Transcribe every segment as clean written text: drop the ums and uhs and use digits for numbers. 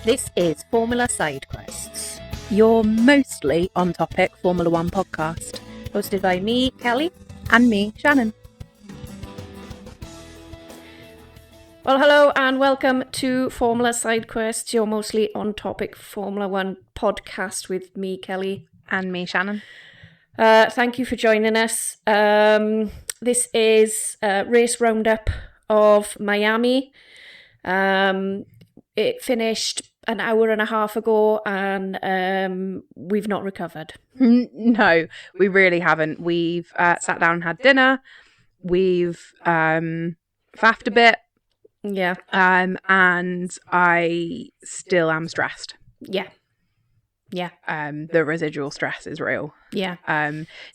This is Formula SideQuests, your mostly on-topic Formula One podcast, hosted by me, Kelly, and me, Shannon. Well, hello and welcome to Formula SideQuests, your mostly on-topic Formula One podcast with me, Kelly. And me, Shannon. Thank you for joining us. This is a race roundup of Miami. It finished an hour and a half ago and we've not recovered. No, we really haven't. We've sat down and had dinner. We've faffed a bit. Yeah. And I still am stressed. Yeah. The residual stress is real. Yeah.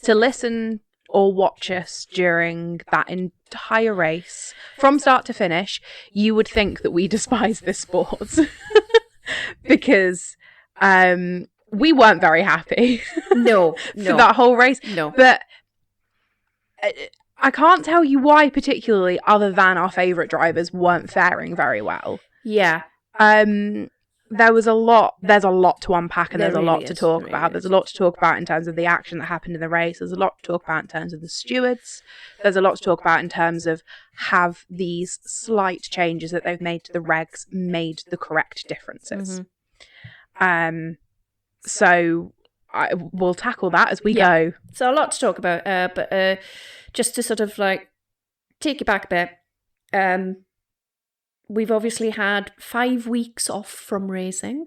To listen or watch us during that entire race, from start to finish, you would think that we despise this sport. Because we weren't very happy. No. For that whole race. No. But I can't tell you why particularly, other than our favourite drivers weren't faring very well. Yeah. There's a lot to unpack, and There there's a really lot to is. talk There about. really There's a is. lot to talk about in terms of the action that happened in the race. There's a lot to talk about in terms of the stewards. There's a lot to talk about in terms of have these slight changes that they've made to the regs made the correct differences. Mm-hmm. So we'll tackle that as we go. So a lot to talk about, but just to sort of like take you back a bit, we've obviously had 5 weeks off from racing.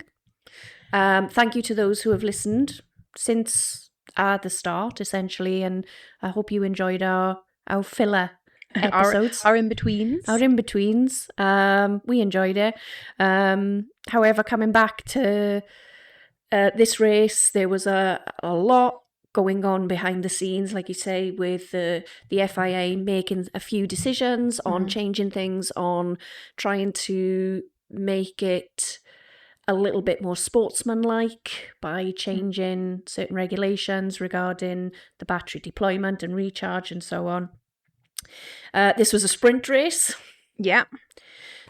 Thank you to those who have listened since the start, essentially, and I hope you enjoyed our filler episodes. Our in-betweens. Our in-betweens. We enjoyed it. However, coming back to this race, there was a lot going on behind the scenes, like you say, with the FIA making a few decisions on changing things, on trying to make it a little bit more sportsmanlike by changing certain regulations regarding the battery deployment and recharge and so on. This was a sprint race. Yeah.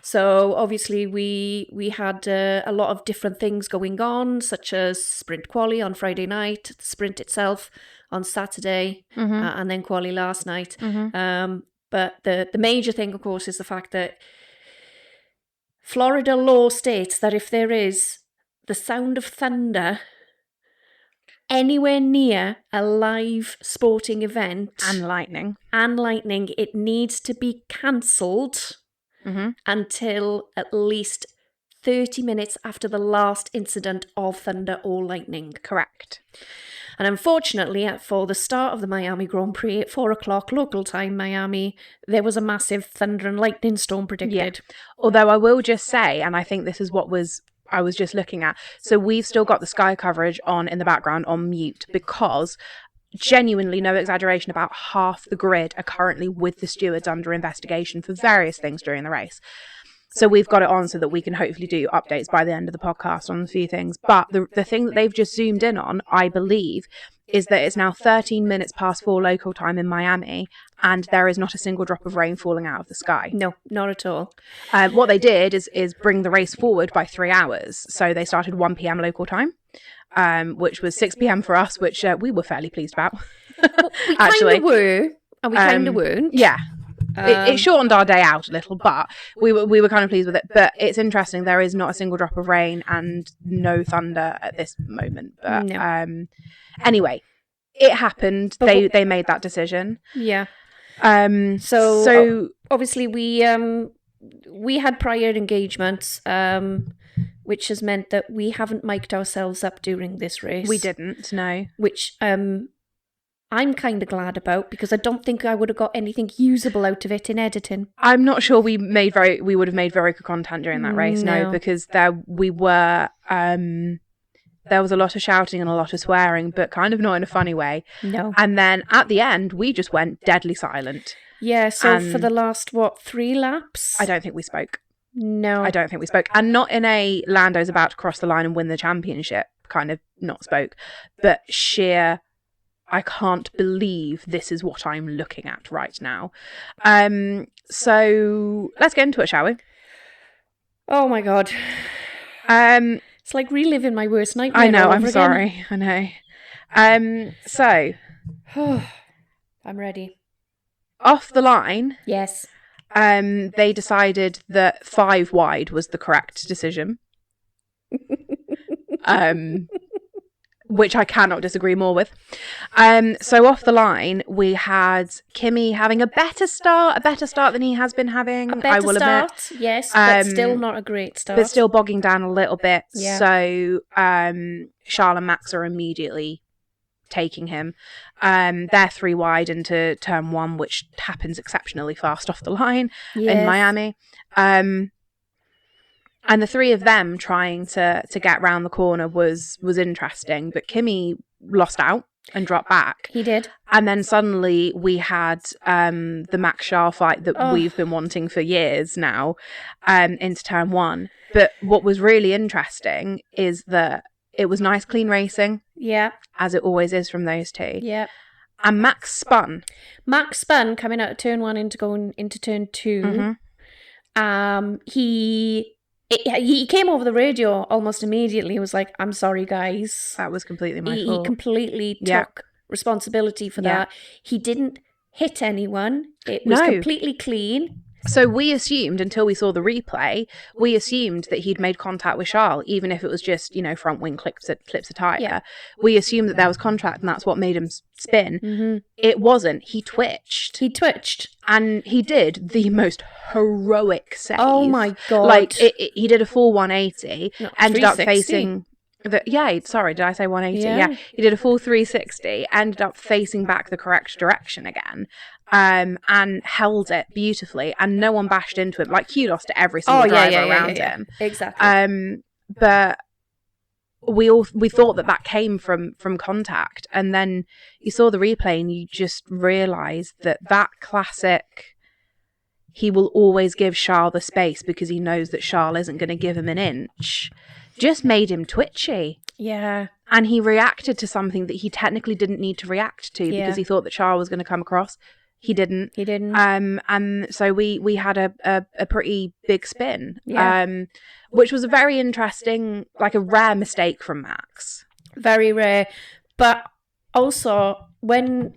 So obviously we had a lot of different things going on, such as sprint quali on Friday night, the sprint itself on Saturday, and then quali last night. But the major thing, of course, is the fact that Florida law states that if there is the sound of thunder anywhere near a live sporting event And lightning, it needs to be cancelled until at least 30 minutes after the last incident of thunder or lightning. correct. And unfortunately, for the start of the Miami Grand Prix at 4 o'clock local time, Miami, there was a massive thunder and lightning storm predicted. Although I will just say, and I think this is what I was just looking at, so we've still got the Sky coverage on in the background on mute because, genuinely, no exaggeration, about half the grid are currently with the stewards under investigation for various things during the race. So we've got it on so that we can hopefully do updates by the end of the podcast on a few things. But the thing that they've just zoomed in on, I believe, is that it's now 13 minutes past 4 local time in Miami, and there is not a single drop of rain falling out of the sky. No, not at all. What they did is bring the race forward by 3 hours. So they started 1 p.m. local time, which was 6 p.m. for us, which we were fairly pleased about. We Actually. kind of were, and we kind of weren't. Yeah. It shortened our day out a little, but we were kind of pleased with it. But it's interesting, there is not a single drop of rain and no thunder at this moment. But No. Anyway, it happened. They made that decision. Yeah. So Obviously we had prior engagements, which has meant that we haven't mic'd ourselves up during this race. we didn't, no. Which I'm kind of glad about, because I don't think I would have got anything usable out of it in editing. I'm not sure we would have made very good content during that race, no, because there was a lot of shouting and a lot of swearing, but kind of not in a funny way. No. And then at the end, we just went deadly silent. Yeah, so for the last, 3 laps? I don't think we spoke. No. I don't think we spoke. And not in a Lando's about to cross the line and win the championship kind of not spoke, but sheer, I can't believe this is what I'm looking at right now. So let's get into it, shall we? Oh my God. It's like reliving my worst nightmare. I know, all I'm over sorry. I know. So, again. I'm ready. off the line, Yes. they decided that 5 wide was the correct decision. Which I cannot disagree more with. So off the line, we had Kimi having a better start than he has been having. A better start, yes, but still not a great start. But still bogging down a little bit. Yeah. So Charles and Max are immediately taking him. They're 3 wide into turn 1, which happens exceptionally fast off the line in Miami. And the 3 of them trying to get round the corner was interesting, but Kimi lost out and dropped back. He did. And then suddenly we had the Max Charles fight that we've been wanting for years now into turn 1. But what was really interesting is that it was nice, clean racing. Yeah. As it always is from those 2. Yeah. And Max spun. Max spun coming out of turn 1 into going into turn 2. Mm-hmm. He came over the radio almost immediately. He was like, "I'm sorry, guys." That was completely my fault. He completely took responsibility for that. He didn't hit anyone. It was completely clean. So we assumed, until we saw the replay, we assumed that he'd made contact with Charles, even if it was just, front wing clips a tyre. Yeah. We assumed that there was contact and that's what made him spin. Mm-hmm. It wasn't. He twitched. And he did the most heroic save. Oh my God. Like, he did a full 180, No, ended up 360. facing... sorry, did I say 180? Yeah. He did a full 360, ended up facing back the correct direction again, and held it beautifully, and no one bashed into him. Like, kudos to every single driver around him. Exactly. But we thought that came from contact, and then you saw the replay and you just realised that classic... He will always give Charles the space because he knows that Charles isn't going to give him an inch. Just made him twitchy. Yeah. And he reacted to something that he technically didn't need to react to because he thought that Charles was going to come across. He didn't. And so we had a pretty big spin, which was a very interesting, like a rare mistake from Max. Very rare. But also, when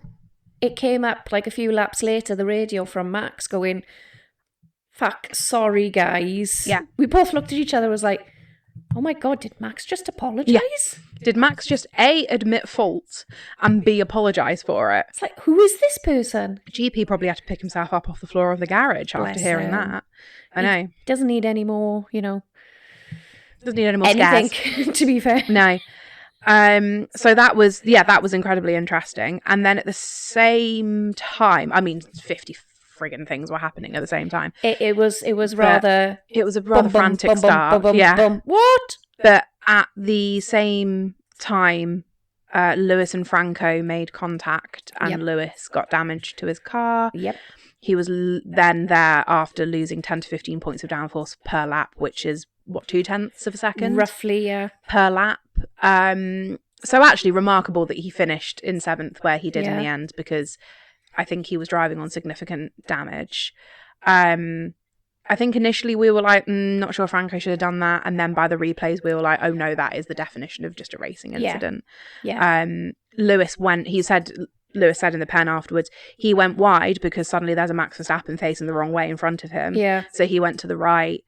it came up like a few laps later, the radio from Max going, "Fuck, sorry, guys." Yeah. We both looked at each other and was like, oh my God, did Max just apologise? Yeah. Did Max just A, admit fault, and B, apologise for it? It's like, who is this person? GP probably had to pick himself up off the floor of the garage after hearing that. I know. He doesn't need any more, Doesn't need any more anything, scares. to be fair. No. So that was incredibly interesting. And then at the same time, 50 friggin' things were happening at the same time. It was rather... It was a rather frantic start. What? But at the same time, Lewis and Franco made contact and Lewis got damage to his car. Yep. He was then there after losing 10 to 15 points of downforce per lap, which is, 0.2 of a second? Roughly, yeah. Per lap. So actually remarkable that he finished in 7th where he did in the end, because I think he was driving on significant damage. I think initially we were like, not sure Franco should have done that. And then by the replays, we were like, oh no, that is the definition of just a racing incident. Yeah. Lewis said in the pen afterwards, he went wide because suddenly there's a Max Verstappen facing the wrong way in front of him. Yeah. So he went to the right.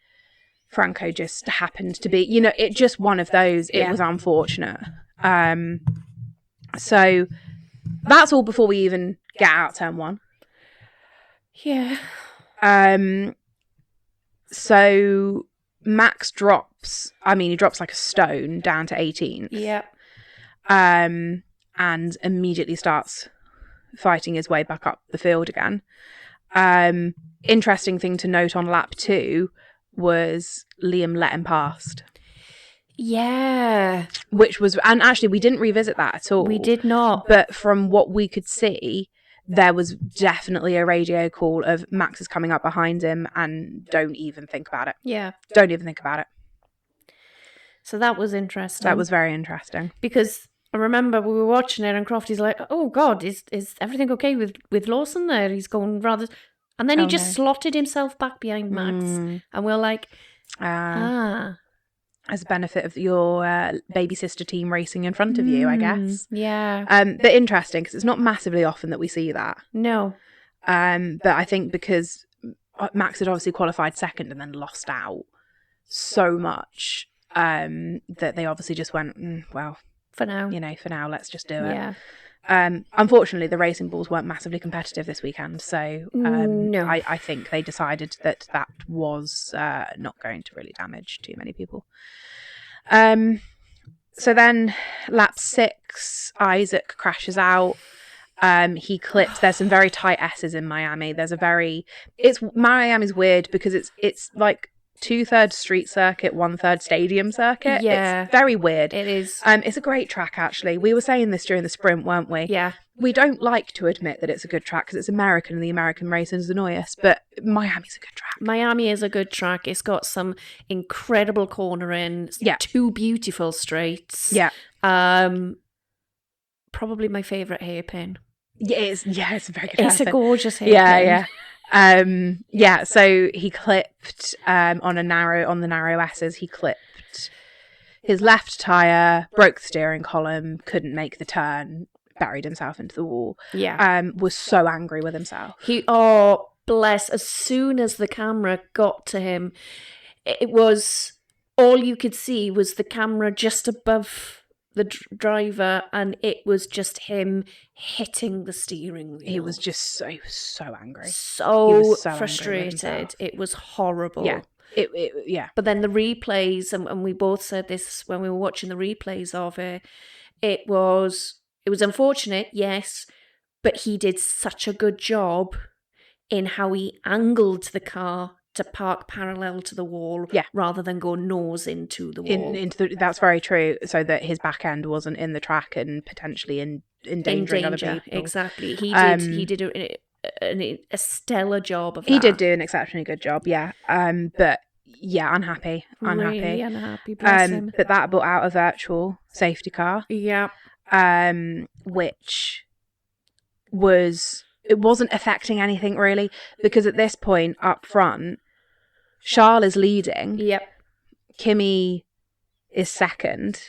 Franco just happened to be, it just one of those. It was unfortunate. So that's all before we even get out turn 1. Yeah. So Max drops like a stone down to 18th. Yeah. And immediately starts fighting his way back up the field again. Interesting thing to note on lap 2 was Liam let him past. Yeah. Which was, and actually we didn't revisit that at all. We did not. But from what we could see, there was definitely a radio call of Max is coming up behind him and don't even think about it. Yeah. Don't even think about it. So that was interesting. That was very interesting. Because I remember we were watching it and Crofty's like, oh God, is everything okay with Lawson there? He's going rather... And then he just slotted himself back behind Max. And we're like, as a benefit of your baby sister team racing in front of you, I guess. Yeah. But interesting, because it's not massively often that we see that. No. But I think because Max had obviously qualified second and then lost out so much that they obviously just went, well, For now. for now, let's just do it. Yeah. Unfortunately, the racing bulls weren't massively competitive this weekend, so No. I think they decided that was not going to really damage too many people. So then, lap 6, Isaac crashes out. He clips. There's some very tight S's in Miami. Miami's weird because it's like 2/3 street circuit, 1/3 stadium circuit. Yeah. It's very weird. It is. It's a great track, actually. We were saying this during the sprint, weren't we? Yeah. We don't like to admit that it's a good track because it's American and the American races annoy us, but Miami's a good track. Miami is a good track. It's got some incredible cornering. Yeah. 2 beautiful straights. Yeah. Probably my favourite hairpin. Yeah, it's a very good It's a hairpin. gorgeous hairpin. Yeah. So he clipped on the narrow S's. He clipped his left tire, broke the steering column, couldn't make the turn, buried himself into the wall. Yeah. Was so angry with himself. Bless. As soon as the camera got to him, it was all you could see was the camera just above the driver, and it was just him hitting the steering wheel. He was so angry. So Angry frustrated. It was horrible. Yeah. Yeah. But then the replays, and we both said this when we were watching the replays of it, it was unfortunate, yes, but he did such a good job in how he angled the car to park parallel to the wall, rather than go nose into the wall. That's very true. So that his back end wasn't in the track and potentially endangering other people. Exactly. He did a stellar job of that. He did do an exceptionally good job. Yeah. But yeah, unhappy. Really unhappy. Bless him. But that brought out a virtual safety car. Yeah. Which it wasn't affecting anything really, because at this point up front, Charles is leading. Yep. Kimi is second.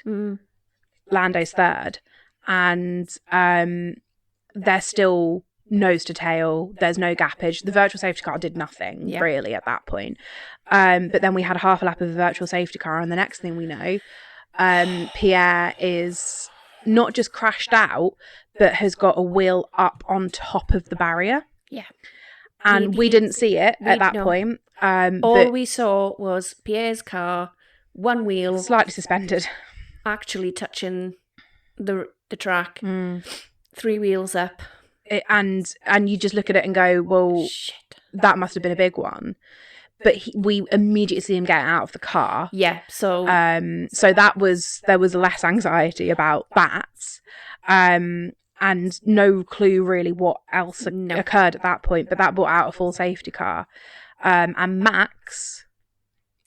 Lando's third. And they're still nose to tail. There's no gappage. The virtual safety car did nothing really at that point. But then we had a half a lap of the virtual safety car, and the next thing we know, Pierre is not just crashed out, but has got a wheel up on top of the barrier. Yeah. And we didn't see it at that point. All we saw was Pierre's car, one wheel slightly suspended, actually touching the track, 3 wheels up. And you just look at it and go, well, shit, that must have been a big one. But we immediately see him get out of the car. Yeah, so so there was less anxiety about that, and no clue really what else occurred at that point. But that brought out a full safety car, and Max,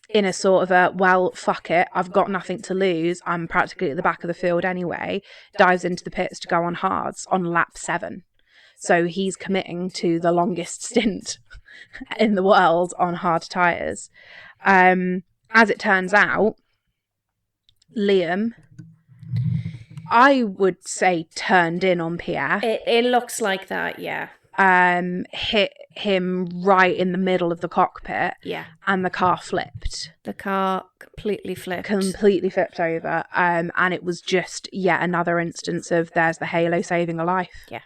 in a sort of a, well, fuck it, I've got nothing to lose, I'm practically at the back of the field anyway, dives into the pits to go on hards on lap 7. So he's committing to the longest stint in the world on hard tyres. As it turns out, Liam, I would say, turned in on Pierre. It looks like that, yeah. Hit him right in the middle of the cockpit. Yeah. And the car flipped. The car completely flipped over. And it was just yet another instance of there's the halo saving a life. Yeah.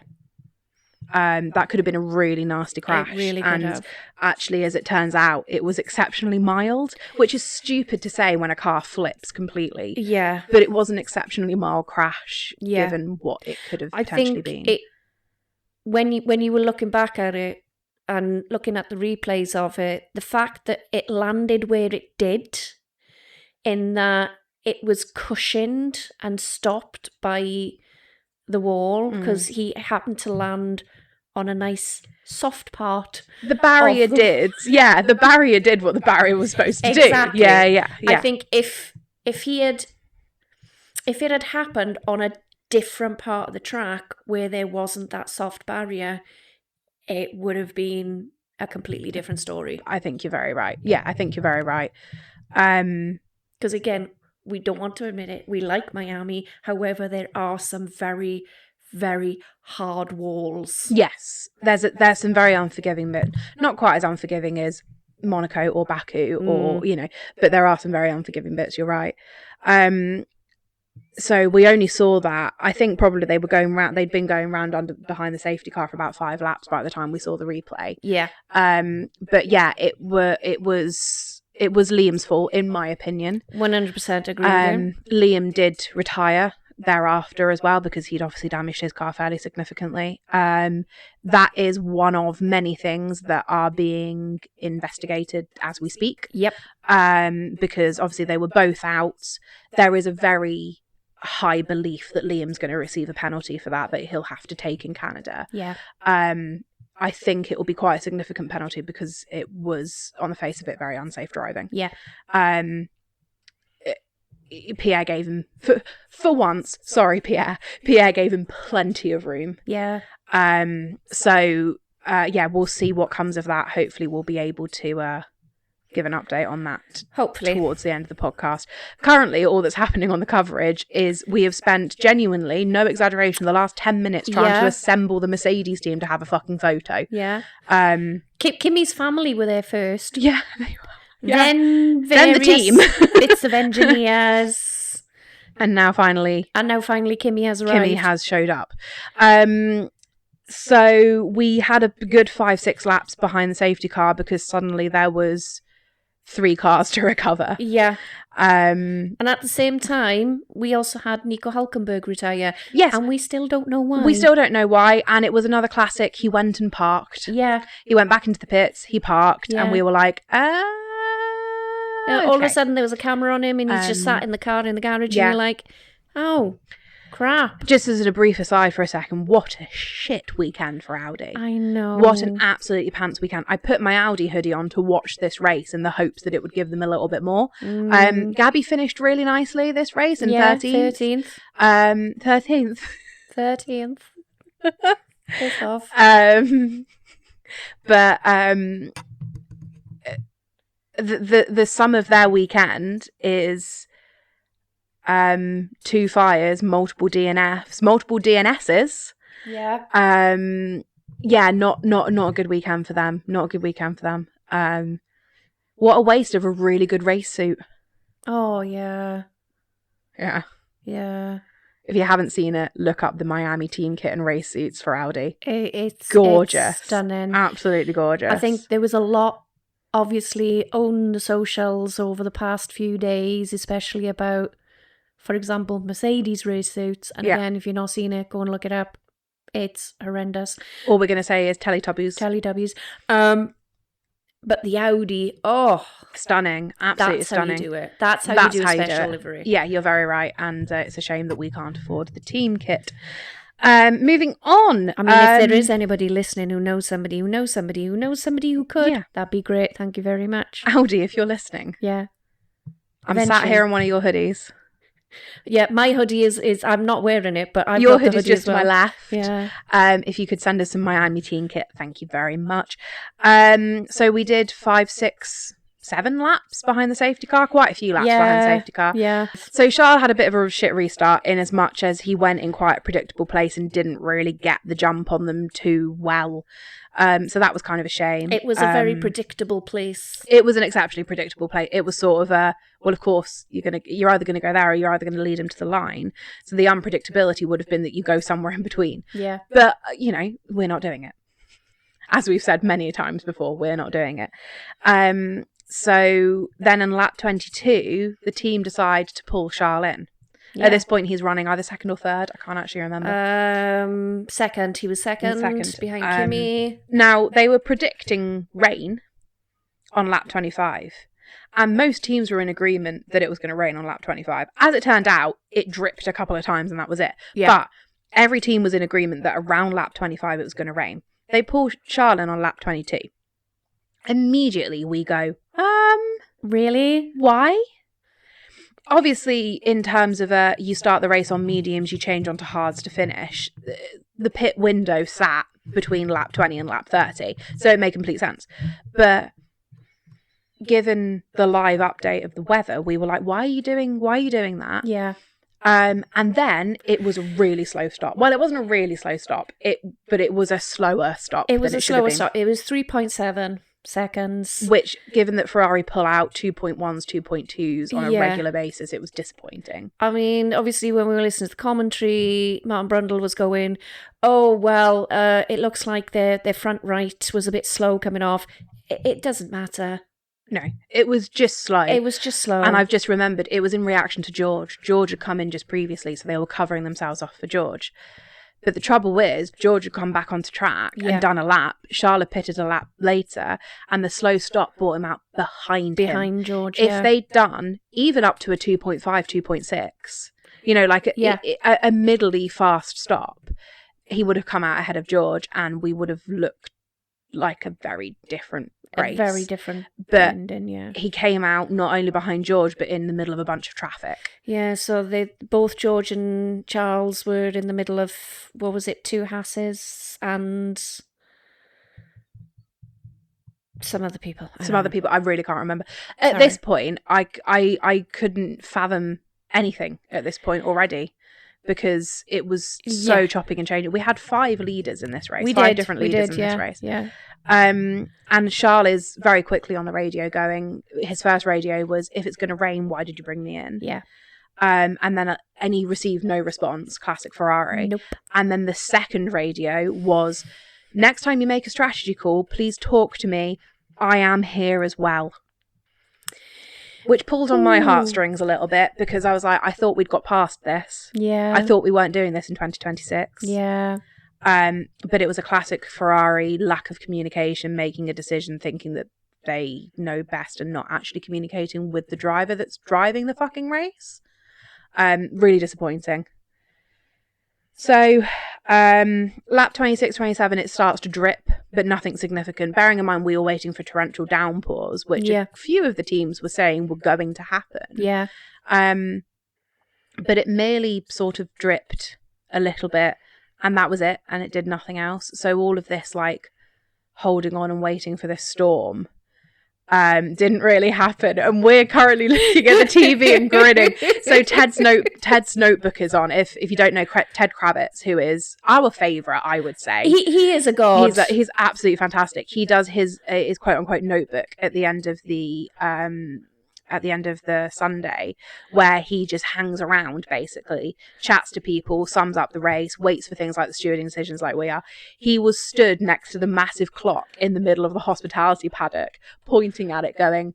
That could have been a really nasty crash. It really could have. Actually, as it turns out, it was exceptionally mild, which is stupid to say when a car flips completely. Yeah. But it was an exceptionally mild crash, given what it could have potentially been. When you were looking back at it and looking at the replays of it, the fact that it landed where it did, in that it was cushioned and stopped by the wall, because he happened to land on a nice soft part. The barrier did. Yeah, the barrier did what the barrier was supposed to do. Yeah. I think if it had happened on a different part of the track where there wasn't that soft barrier, it would have been a completely different story. I think you're very right. Yeah, I think you're very right. Because again, we don't want to admit it. We like Miami. However, there are some very, very hard walls. Yes, there's some very unforgiving, but not quite as unforgiving as Monaco or Baku or, but there are some very unforgiving bits. You're right. So we only saw that. I think probably they'd been going round behind the safety car for about 5 laps by the time we saw the replay. Yeah. But yeah, it was Liam's fault, in my opinion. 100% agree with you. Liam did retire thereafter as well because he'd obviously damaged his car fairly significantly. That is one of many things that are being investigated as we speak. Yep. Because obviously they were both out. There is a very high belief that Liam's going to receive a penalty for that he'll have to take in Canada. Yeah. I think it will be quite a significant penalty because it was, on the face of it, very unsafe driving. Yeah. Pierre gave him, for once, sorry, Pierre gave him plenty of room. Yeah. So, we'll see what comes of that. Hopefully we'll be able to give an update on that towards the end of the podcast. Currently, all that's happening on the coverage is we have spent, genuinely, no exaggeration, the last 10 minutes trying to assemble the Mercedes team to have a fucking photo. Yeah. Kimmy's family were there first. Yeah, they were. Yeah. Then the team. bits of engineers. And now finally Kimmy has arrived. Kimmy has showed up. So we had a good 5-6 laps behind the safety car because suddenly there was 3 cars to recover. Yeah. And at the same time, we also had Nico Hulkenberg retire. Yes. And we still don't know why. We still don't know why. And it was another classic. He went and parked. Yeah. He went back into the pits. He parked. Yeah. And we were like, All of a sudden there was a camera on him and he's just sat in the car in the garage and you're like, oh, crap. Just as a brief aside for a second, what a shit weekend for Audi. I know. What an absolutely pants weekend. I put my Audi hoodie on to watch this race in the hopes that it would give them a little bit more. Gabby finished really nicely this race in 13th. 13th. 13th. Piss off. But the sum of their weekend is 2 fires, multiple DNFs, multiple DNSs. Yeah. Not a good weekend for them. Not a good weekend for them. What a waste of a really good race suit. Oh yeah. Yeah. Yeah. If you haven't seen it, look up the Miami team kit and race suits for Audi. It's gorgeous. It's stunning. Absolutely gorgeous. I think there was a lot, obviously, on the socials over the past few days, especially about, for example, Mercedes race suits. And again, if you're not seeing it, go and look it up. It's horrendous. All we're going to say is Teletubbies. But the Audi, stunning. Absolutely stunning. That's how you do it. That's how you do a special livery. Yeah, you're very right. And it's a shame that we can't afford the team kit. Moving on. I mean, if there is anybody listening who knows somebody who knows somebody who knows somebody who could, that'd be great. Thank you very much. Audi, if you're listening. Yeah. I'm sat here in one of your hoodies. Yeah, my hoodie is I'm not wearing it, but I've your got the hoodie hoodie just as well. to my left. Yeah. If you could send us some Miami team kit, thank you very much. So we did 5, 6, 7 laps behind the safety car, quite a few laps behind the safety car. Yeah. So Charles had a bit of a shit restart in as much as he went in quite a predictable place and didn't really get the jump on them too well. So that was kind of a shame. It was a very predictable place. It was an exceptionally predictable place. It was sort of well, of course, you're either going to go there or you're either going to lead him to the line. So the unpredictability would have been that you go somewhere in between. Yeah. But, we're not doing it. As we've said many times before, we're not doing it. So then in lap 22, the team decide to pull Charles in. Yeah. At this point, he's running either second or third. I can't actually remember. Second. He was second behind Kimmy. Now, they were predicting rain on lap 25. And most teams were in agreement that it was going to rain on lap 25. As it turned out, it dripped a couple of times and that was it. Yeah. But every team was in agreement that around lap 25 it was going to rain. They pull Charles in on lap 22. Immediately we go, really? Why? Obviously, in terms of you start the race on mediums, you change onto hards to finish. The pit window sat between lap 20 and lap 30, so it made complete sense. But given the live update of the weather, we were like, why are you doing that? Yeah. And then it was a really slow stop. Well, it wasn't a really slow stop, but it was a slower stop. It was than a slower stop. It was 3.7 seconds. Which, given that Ferrari pull out 2.1s, 2.2s on a Yeah. regular basis, it was disappointing. I mean, obviously, when we were listening to the commentary, Martin Brundle was going, "Oh well, it looks like their front right was a bit slow coming off." It doesn't matter. No, it was just slow. It was just slow. And I've just remembered it was in reaction to George. George had come in just previously, so they were covering themselves off for George. But the trouble is, George had come back onto track and done a lap. Charlotte pitted a lap later, and the slow stop brought him out behind him. George, If they'd done even up to a 2.5, 2.6, like a middly fast stop, he would have come out ahead of George, and we would have looked like a very different race. A very different but ending, yeah. He came out not only behind George, but in the middle of a bunch of traffic. Yeah, so both George and Charles were in the middle of, what was it, 2 Hasses and some other people. I really can't remember. At this point, I couldn't fathom anything at this point already, because it was so chopping and changing. We had 5 leaders in this race. 5 different leaders in this race. Yeah. And Charles is very quickly on the radio going, his first radio was, "If it's going to rain, why did you bring me in?" Yeah. And he received no response, classic Ferrari. Nope. And then the second radio was, "Next time you make a strategy call, please talk to me. I am here as well." Which pulled on my heartstrings a little bit, because I was like, I thought we'd got past this. Yeah. I thought we weren't doing this in 2026. Yeah. But it was a classic Ferrari lack of communication, making a decision thinking that they know best and not actually communicating with the driver that's driving the fucking race. Really disappointing. So, lap 26, 27, it starts to drip, but nothing significant. Bearing in mind we were waiting for torrential downpours, which a few of the teams were saying were going to happen. Yeah. But it merely sort of dripped a little bit, and that was it, and it did nothing else. So all of this, holding on and waiting for this storm, didn't really happen, and we're currently looking at the TV and grinning. So Ted's notebook is on. If you don't know Ted Kravitz, who is our favourite, I would say he is a god. He's absolutely fantastic. He does his quote unquote notebook at the end of the Sunday, where he just hangs around, basically chats to people, sums up the race, waits for things like the stewarding decisions like we are. He was stood next to the massive clock in the middle of the hospitality paddock, pointing at it going,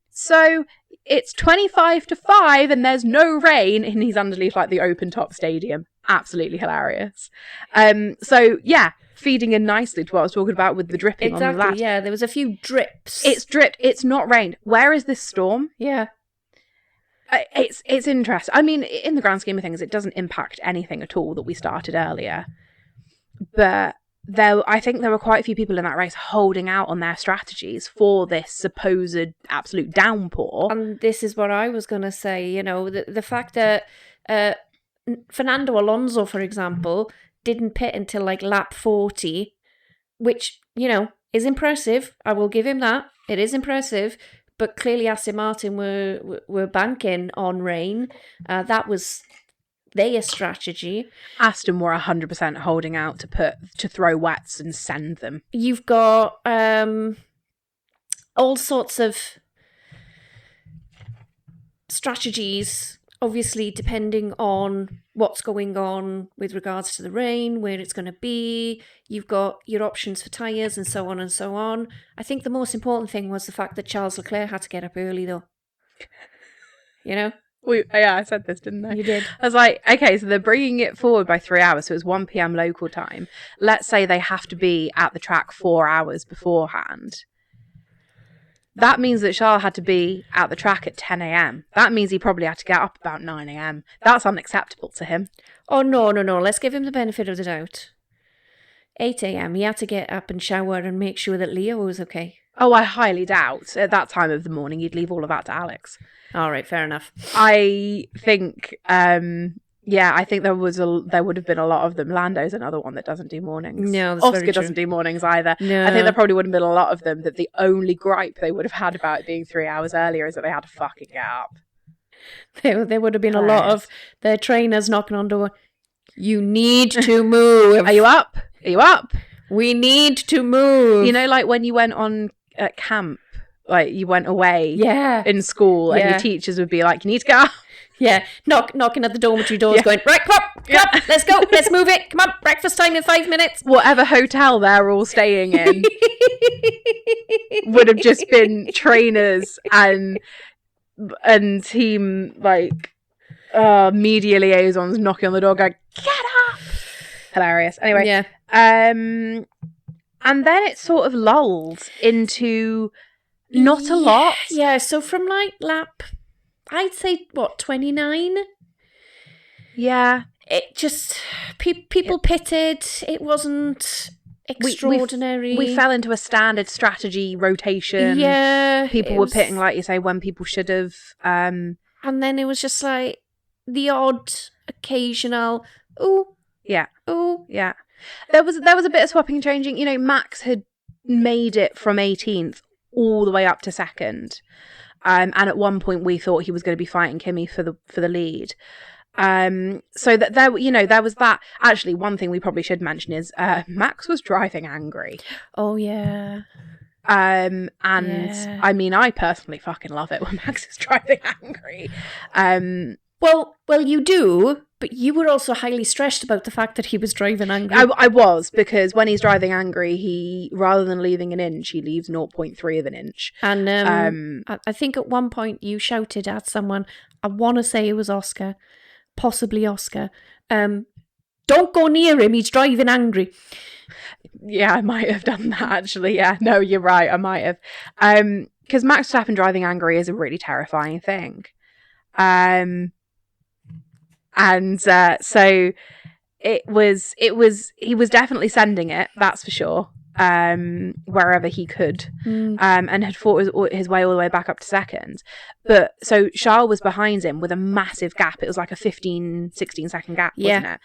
so it's 25-5 and there's no rain, and he's underneath the open top stadium. Absolutely hilarious. So yeah, feeding in nicely to what I was talking about with the dripping on the lap. Yeah, there was a few drips. It's dripped. It's not rained. Where is this storm? Yeah. It's interesting. I mean, in the grand scheme of things, it doesn't impact anything at all that we started earlier. But I think there were quite a few people in that race holding out on their strategies for this supposed absolute downpour. And this is what I was going to say, the fact that Fernando Alonso, for example, didn't pit until lap 40, which, is impressive. I will give him that. It is impressive. But clearly Aston Martin were banking on rain. That was their strategy. Aston were 100% holding out to throw wets and send them. You've got all sorts of strategies, obviously depending on what's going on with regards to the rain, where it's going to be. You've got your options for tyres and so on and so on. I think the most important thing was the fact that Charles Leclerc had to get up early, though. Yeah, I said this, didn't I? You did. I was like, okay, so they're bringing it forward by 3 hours, so it's 1 p.m. local time. Let's say they have to be at the track 4 hours beforehand. That means that Charles had to be at the track at 10 a.m. That means he probably had to get up about 9 a.m. That's unacceptable to him. Oh, no. Let's give him the benefit of the doubt. 8 a.m. He had to get up and shower and make sure that Leo was okay. Oh, I highly doubt. At that time of the morning, you'd leave all of that to Alex. All right, fair enough. I think, Yeah, I think there would have been a lot of them. Lando's another one that doesn't do mornings. No, that's Oscar very true. doesn't do mornings either. No. I think there probably would have been a lot of them that the only gripe they would have had about it being 3 hours earlier is that they had to fucking get up. There would have been a Hilarious. lot of their trainers knocking on door. You need to move. Are you up? Are you up? We need to move. You know, like when you went on at camp, like you went away in school and your teachers would be like, you need to get up. Yeah, knocking at the dormitory doors going, right, come on, let's go, let's move it. Come on, breakfast time in 5 minutes. Whatever hotel they're all staying in would have just been trainers and team, like, media liaisons knocking on the door going, get up! Hilarious. Anyway. Yeah. And then it sort of lulled into not a lot. Yeah, so from like lap, I'd say, 29? Yeah. It just, people pitted. It wasn't extraordinary. We fell into a standard strategy rotation. Yeah. People were pitting, like you say, when people should have. And then it was just like the odd, occasional, ooh. Yeah. Ooh. Yeah. There was a bit of swapping and changing. You know, Max had made it from 18th all the way up to second. And at one point we thought he was going to be fighting Kimi for the lead. So that there was that. Actually, one thing we probably should mention is Max was driving angry. Oh yeah. I mean, I personally fucking love it when Max is driving angry. Well, you do, but you were also highly stressed about the fact that he was driving angry. I was, because when he's driving angry, he, rather than leaving an inch, he leaves 0.3 of an inch. And I think at one point you shouted at someone, I want to say it was Oscar, possibly Oscar, don't go near him, he's driving angry. Yeah, I might have done that, actually. Yeah, no, you're right, I might have. Because Max Verstappen driving angry is a really terrifying thing. So he was definitely sending it, that's for sure, wherever he could, and had fought his way all the way back up to second. But so Charles was behind him with a massive gap. It was like a 15-16 second gap, wasn't it?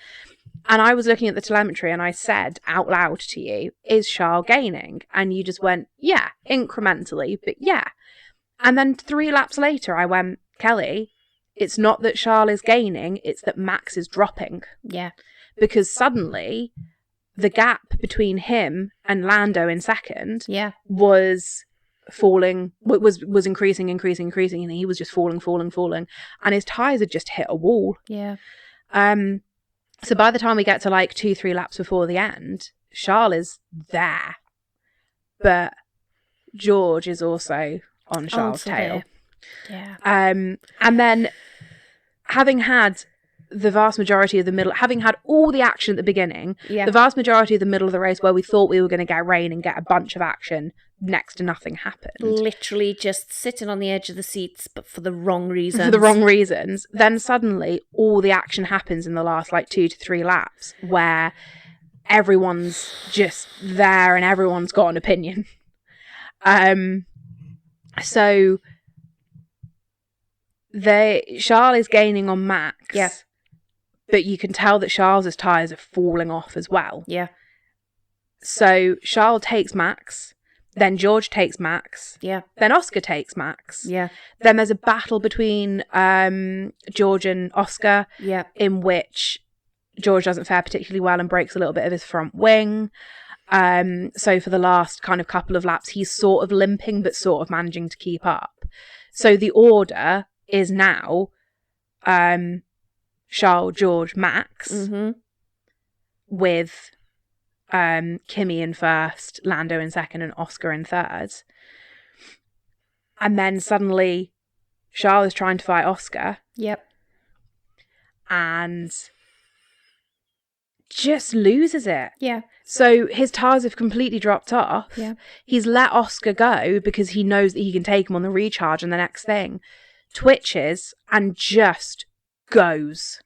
And I was looking at the telemetry and I said out loud to you, is Charles gaining? And you just went, yeah, incrementally, but yeah. And then 3 laps later I went, Kelly, it's not that Charles is gaining, it's that Max is dropping. Yeah. Because suddenly the gap between him and Lando in second was falling, was increasing, and he was just falling. And his tyres had just hit a wall. Yeah. So by the time we get to like 2-3 laps before the end, Charles is there. But George is also on Charles' tail. Yeah. And then having had the vast majority of the middle, having had all the action at the beginning, the vast majority of the middle of the race where we thought we were going to get rain and get a bunch of action, next to nothing happened. Literally just sitting on the edge of the seats, but for the wrong reasons. For the wrong reasons. Then suddenly all the action happens in the last like 2 to 3 laps where everyone's just there and everyone's got an opinion. So Charles is gaining on Max, but you can tell that Charles's tyres are falling off as well. Yeah. So Charles takes Max, then George takes Max, then Oscar takes Max. Yeah. Then there's a battle between George and Oscar, in which George doesn't fare particularly well and breaks a little bit of his front wing. So for the last kind of couple of laps, he's sort of limping, but sort of managing to keep up. So the order is now Charles, George, Max, with Kimi in first, Lando in second, and Oscar in third. And then suddenly Charles is trying to fight Oscar. Yep. And just loses it. Yeah. So his tyres have completely dropped off. Yeah. He's let Oscar go because he knows that he can take him on the recharge and the next thing. Twitches and just goes.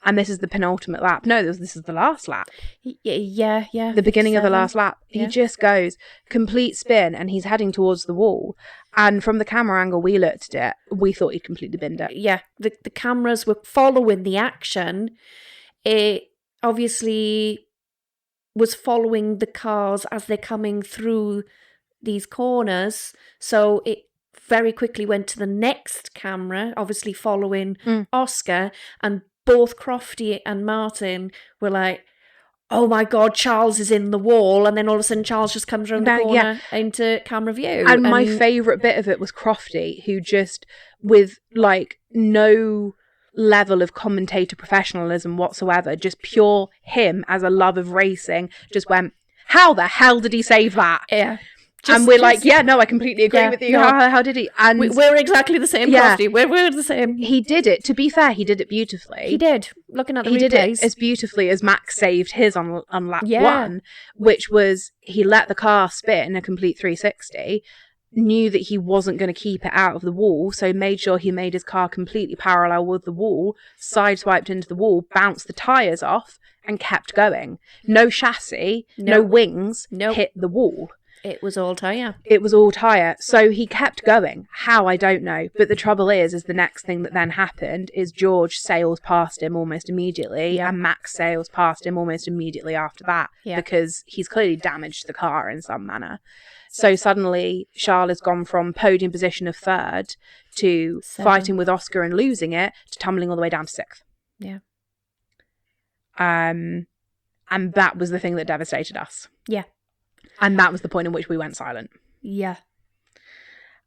and this is the penultimate lap. No, this is the last lap. Yeah. The beginning of the 57. last lap. He Yeah. just goes complete spin, and he's heading towards the wall. And from the camera angle we looked at it, we thought he'd completely binned it. Yeah, the cameras were following the action. It obviously was following the cars as they're coming through these corners. So it very quickly went to the next camera, obviously following Oscar. And both Crofty and Martin were like, oh my God, Charles is in the wall. And then all of a sudden Charles just comes around the corner into camera view. And my favourite bit of it was Crofty, who just, with like no level of commentator professionalism whatsoever, just pure him as a love of racing, just went, how the hell did he save that? Yeah. And we're like, yeah, no, I completely agree with you. No. How did he? And we're exactly the same, Crofty. We're the same. He did it. To be fair, he did it beautifully. He did. Looking at the replays. He did it as beautifully as Max saved his on lap 1, which was he let the car spin a complete 360, knew that he wasn't going to keep it out of the wall, so made sure he made his car completely parallel with the wall, sideswiped into the wall, bounced the tyres off, and kept going. No chassis, no wings, hit the wall. It was all tyre. It was all tyre. So he kept going. How, I don't know. But the trouble is the next thing that then happened is George sails past him almost immediately, and Max sails past him almost immediately after that, because he's clearly damaged the car in some manner. So suddenly, Charles has gone from podium position of 3rd to 7. Fighting with Oscar and losing it, to tumbling all the way down to 6th. Yeah. And that was the thing that devastated us. Yeah. And that was the point in which we went silent. Yeah.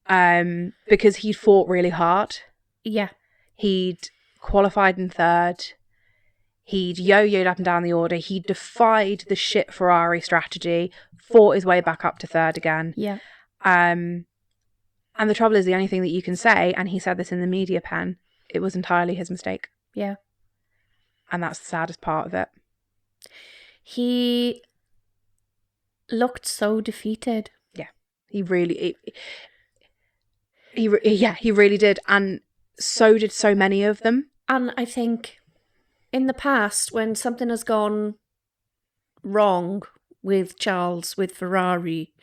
Because he'd fought really hard. Yeah. He'd qualified in 3rd. He'd yo-yoed up and down the order. He defied the shit Ferrari strategy, fought his way back up to 3rd again. Yeah. And the trouble is, the only thing that you can say, and he said this in the media pen, it was entirely his mistake. Yeah. And that's the saddest part of it. He looked so defeated. Yeah. He really did. And so did so many of them. And I think in the past, when something has gone wrong with Charles, with Ferrari,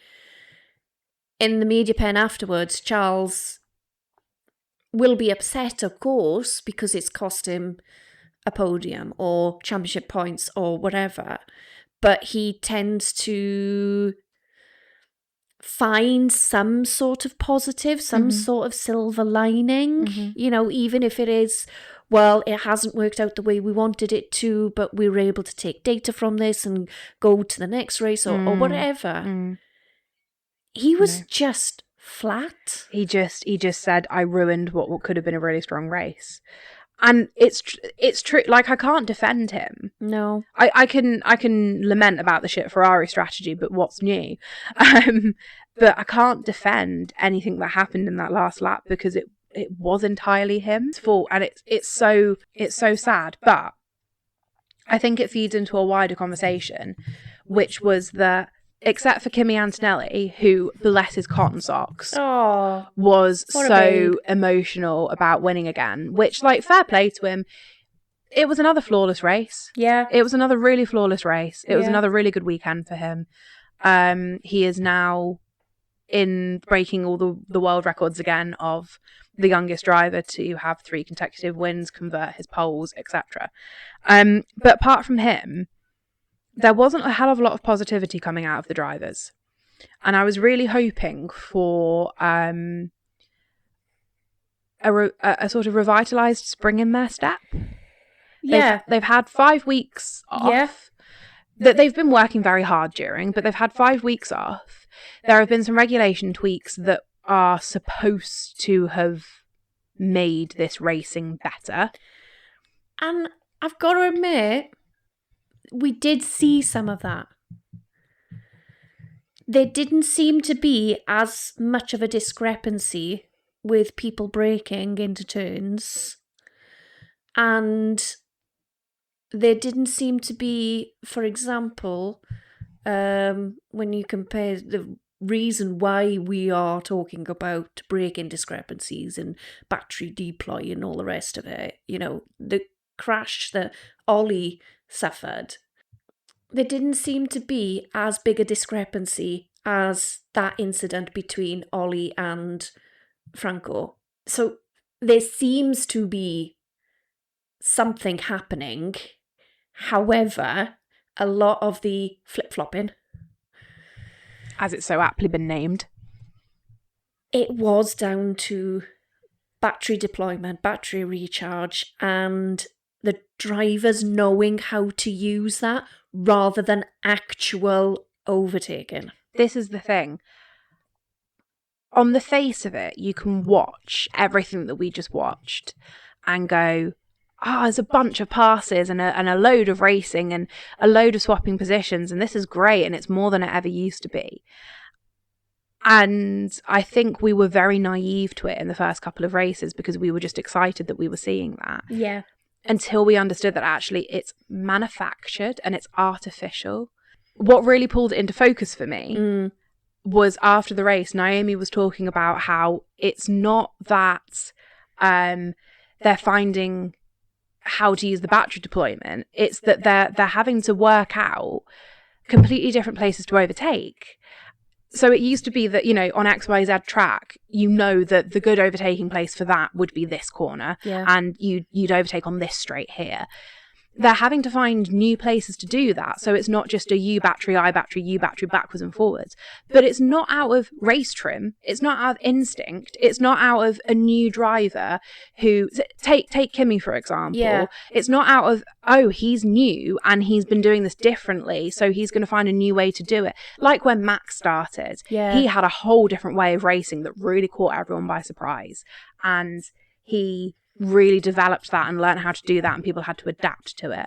in the media pen afterwards, Charles will be upset, of course, because it's cost him a podium or championship points or whatever. But he tends to find some sort of positive, some sort of silver lining, you know, even if it is, well, it hasn't worked out the way we wanted it to, but we were able to take data from this and go to the next race or whatever. He was just flat. He just said, I ruined what could have been a really strong race. And it's true. Like, I can't defend him. No, I can lament about the shit Ferrari strategy, but what's new? But I can't defend anything that happened in that last lap, because it was entirely him's fault, and it's so sad. But I think it feeds into a wider conversation, which was that, except for Kimi Antonelli, who, bless his cotton socks, was so emotional about winning again, which, like, fair play to him. It was another flawless race. Yeah. It was another really flawless race. It was another really good weekend for him. He is now in breaking all the world records again of the youngest driver to have 3 consecutive wins, convert his poles, etc. But apart from him, there wasn't a hell of a lot of positivity coming out of the drivers. And I was really hoping for a sort of revitalised spring in their step. Yeah. They've had 5 weeks off. Yeah. That they've been working very hard during, but they've had 5 weeks off. There have been some regulation tweaks that are supposed to have made this racing better. And I've got to admit, we did see some of that. There didn't seem to be as much of a discrepancy with people breaking into turns. And there didn't seem to be, for example, when you compare the reason why we are talking about break-in discrepancies and battery deploy and all the rest of it, you know, the crash that Ollie suffered, there didn't seem to be as big a discrepancy as that incident between Ollie and Franco. So there seems to be something happening. However, a lot of the flip-flopping, as it's so aptly been named, it was down to battery deployment, battery recharge, and the drivers knowing how to use that rather than actual overtaking. This is the thing. On the face of it, you can watch everything that we just watched and go, there's a bunch of passes and a load of racing and a load of swapping positions, and this is great, and it's more than it ever used to be. And I think we were very naive to it in the first couple of races because we were just excited that we were seeing that. Yeah. Until we understood that actually it's manufactured and it's artificial. What really pulled it into focus for me was after the race, Naomi was talking about how it's not that they're finding how to use the battery deployment. It's that they're having to work out completely different places to overtake. So it used to be that, on XYZ track, that the good overtaking place for that would be this corner, and you'd overtake on this straight here. They're having to find new places to do that. So it's not just a U battery, I battery, U battery backwards and forwards. But it's not out of race trim. It's not out of instinct. It's not out of a new driver who... Take Kimi, for example. Yeah. It's not out of, he's new and he's been doing this differently, so he's going to find a new way to do it. Like when Max started. Yeah. He had a whole different way of racing that really caught everyone by surprise. And he really developed that and learned how to do that, and people had to adapt to it.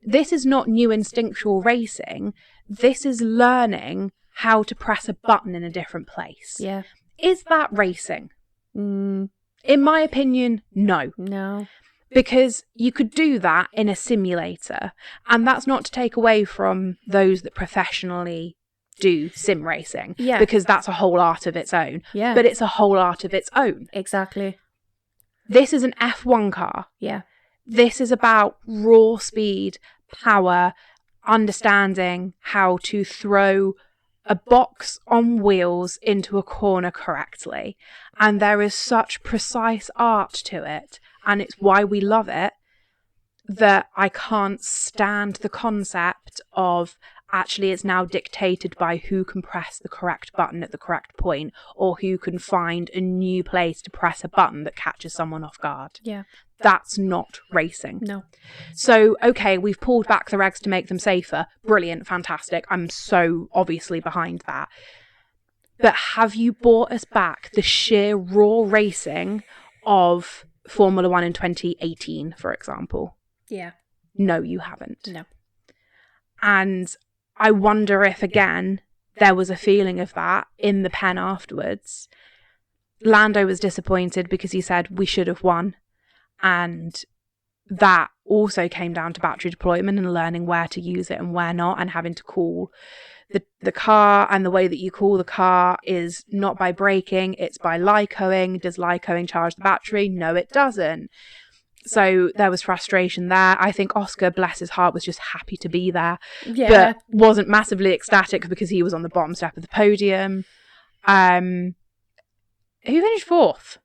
This is not new instinctual racing. This is learning how to press a button in a different place. Yeah. Is that racing? In my opinion, no. No. Because you could do that in a simulator, and that's not to take away from those that professionally do sim racing, because that's a whole art of its own. Yeah. But it's a whole art of its own. Exactly. This is an F1 car. Yeah. This is about raw speed, power, understanding how to throw a box on wheels into a corner correctly. And there is such precise art to it, and it's why we love it, that I can't stand the concept of actually it's now dictated by who can press the correct button at the correct point, or who can find a new place to press a button that catches someone off guard. Yeah. That's not racing. No. So, okay, we've pulled back the regs to make them safer. Brilliant, fantastic. I'm so obviously behind that. But have you brought us back the sheer raw racing of Formula 1 in 2018, for example? Yeah. No, you haven't. No. And I wonder if, again, there was a feeling of that in the pen afterwards. Lando was disappointed because he said we should have won. And that also came down to battery deployment and learning where to use it and where not, and having to cool the car. And the way that you cool the car is not by braking, it's by LiCoing. Does LiCoing charge the battery? No, it doesn't. So there was frustration there. I think Oscar, bless his heart, was just happy to be there, but wasn't massively ecstatic because he was on the bottom step of the podium. Who finished fourth?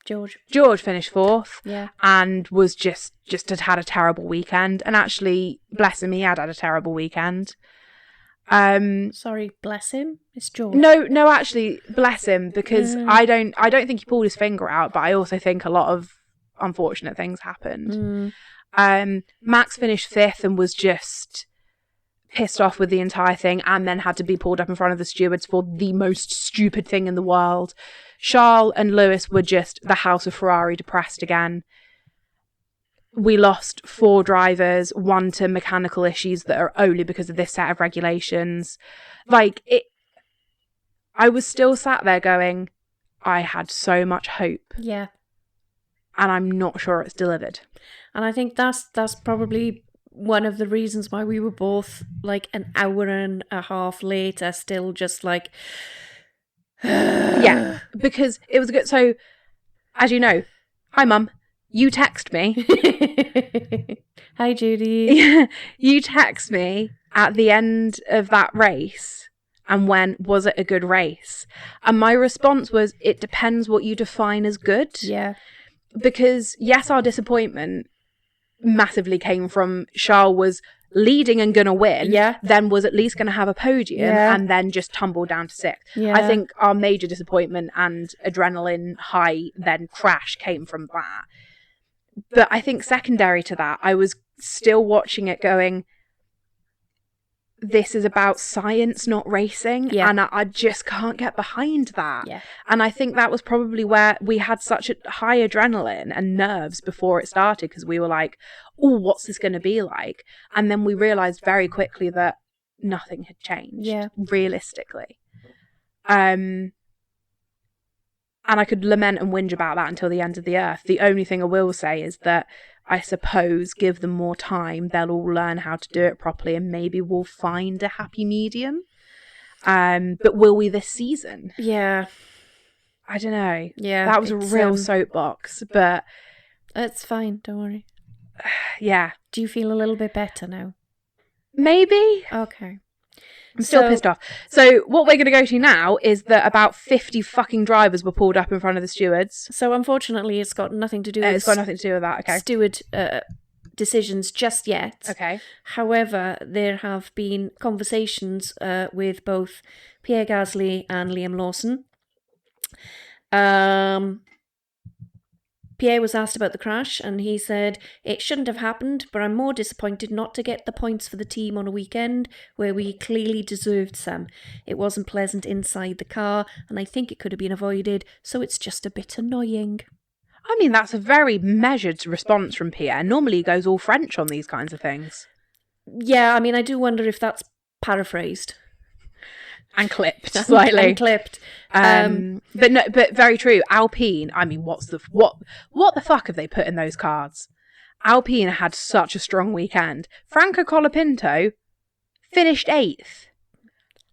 George finished fourth. Yeah. And was just had a terrible weekend. And actually, bless him, he had a terrible weekend. Sorry, bless him. It's George. No, actually, bless him, because I don't think he pulled his finger out, but I also think a lot of unfortunate things happened. Max finished fifth and was just pissed off with the entire thing, and then had to be pulled up in front of the stewards for the most stupid thing in the world. Charles and Lewis were just the House of Ferrari depressed again. We lost 4 drivers, 1 to mechanical issues that are only because of this set of regulations. I was still sat there going, I had so much hope. Yeah. And I'm not sure it's delivered. And I think that's probably one of the reasons why we were both an hour and a half later still just yeah, because it was good. So, as you know, hi Mum. you text me. Hi, Judy. You text me at the end of that race and was it a good race? And my response was, it depends what you define as good. Yeah. Because yes, our disappointment massively came from Charles was leading and gonna win, then was at least gonna have a podium, and then just tumbled down to 6th. I think our major disappointment and adrenaline high then crash came from that. But I think secondary to that, I was still watching it going, this is about science, not racing. Yeah. And I just can't get behind that. Yeah. And I think that was probably where we had such a high adrenaline and nerves before it started, because we were like, oh, what's this going to be like? And then we realized very quickly that nothing had changed, realistically. And I could lament and whinge about that until the end of the earth. The only thing I will say is that I suppose give them more time, they'll all learn how to do it properly, and maybe we'll find a happy medium. But will we this season? Yeah. I don't know. Yeah. That was a real soapbox, but... It's fine, don't worry. Yeah. Do you feel a little bit better now? Maybe. Okay. I'm still pissed off. So what we're going to go to now is that about 50 fucking drivers were pulled up in front of the stewards. So unfortunately, it's got nothing to do with... It's got nothing to do with that, okay. Steward decisions just yet. Okay. However, there have been conversations with both Pierre Gasly and Liam Lawson. Pierre was asked about the crash, and he said, it shouldn't have happened, but I'm more disappointed not to get the points for the team on a weekend where we clearly deserved some. It wasn't pleasant inside the car, and I think it could have been avoided, so it's just a bit annoying. I mean, that's a very measured response from Pierre. Normally he goes all French on these kinds of things. Yeah, I mean, I do wonder if that's paraphrased. And clipped slightly. And clipped. But very true. Alpine, I mean, what the fuck have they put in those cards? Alpine had such a strong weekend. Franco Colapinto finished 8th.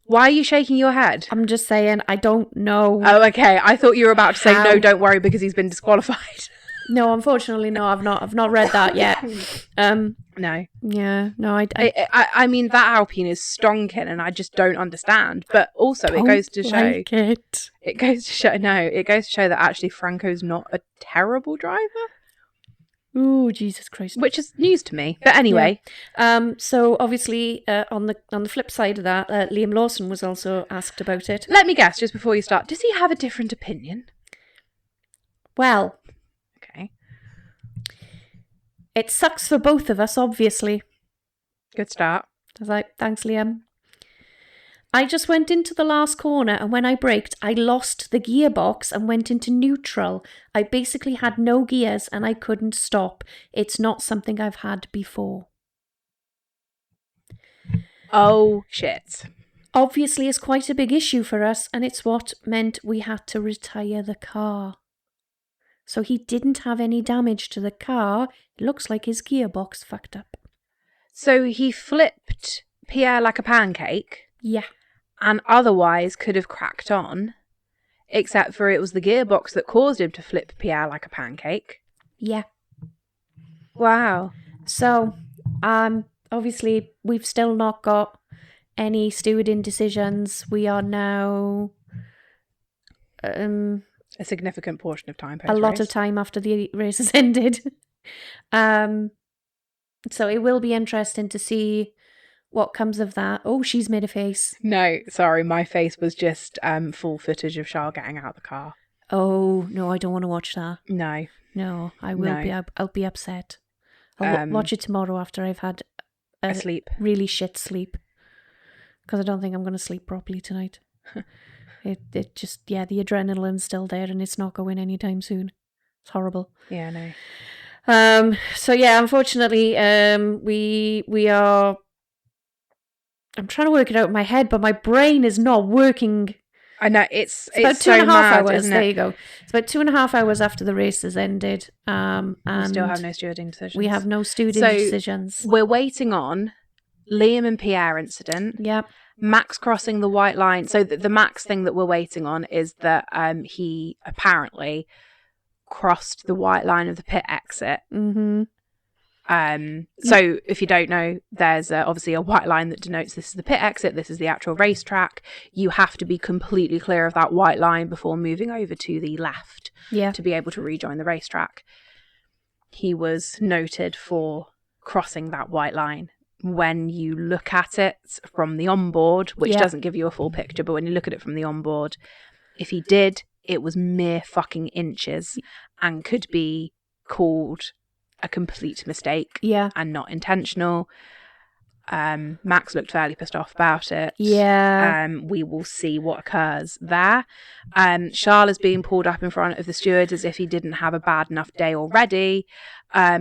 Why are you shaking your head? I'm just saying, I don't know. Oh, okay. I thought you were about to say, no, don't worry, because he's been disqualified. No, unfortunately, no. I've not read that yet. No. Yeah, no. I mean, that Alpine is stonking, and I just don't understand. But also, it goes to show. It goes to show. No, it goes to show that actually Franco's not a terrible driver. Oh, Jesus Christ! Which is news to me. But anyway, so obviously, on the flip side of that, Liam Lawson was also asked about it. Let me guess, just before you start, does he have a different opinion? Well. Okay. It sucks for both of us, obviously. Good start. I was like, thanks, Liam. I just went into the last corner, and when I braked, I lost the gearbox and went into neutral. I basically had no gears and I couldn't stop. It's not something I've had before. Oh, shit. Obviously, it's quite a big issue for us, and it's what meant we had to retire the car. So he didn't have any damage to the car. It looks like his gearbox fucked up. So he flipped Pierre like a pancake? Yeah. And otherwise could have cracked on, except for it was the gearbox that caused him to flip Pierre like a pancake? Yeah. Wow. So, obviously, we've still not got any stewarding decisions. We are now... a significant portion of time post-race. A lot of time after the race has ended. So it will be interesting to see what comes of that. Oh, she's made a face. No, sorry, my face was just full footage of Charles getting out of the car. Oh, no, I don't want to watch that. No. No, I will be. I'll be upset. I'll watch it tomorrow after I've had a sleep. Really shit sleep. Because I don't think I'm going to sleep properly tonight. It just, the adrenaline's still there and it's not going anytime soon. It's horrible. Yeah, no. So yeah, unfortunately, we are... I'm trying to work it out in my head, but my brain is not working. I know, it's about so 2.5 mad, hours. isn't it? There you go. It's about 2.5 hours after the race has ended. And we still have no stewarding decisions. We have no stewarding decisions. We're waiting on Liam and Pierre incident. Yep. Max crossing the white line. So the Max thing that we're waiting on is that he apparently crossed the white line of the pit exit. Mm-hmm. So if you don't know, there's obviously a white line that denotes this is the pit exit, this is the actual racetrack. You have to be completely clear of that white line before moving over to the left to be able to rejoin the racetrack. He was noted for crossing that white line. When you look at it from the onboard, which doesn't give you a full picture, but when you look at it from the onboard, if he did, it was mere fucking inches and could be called a complete mistake and not intentional. Max looked fairly pissed off about it. We will see what occurs there. Charles is being pulled up in front of the stewards as if he didn't have a bad enough day already,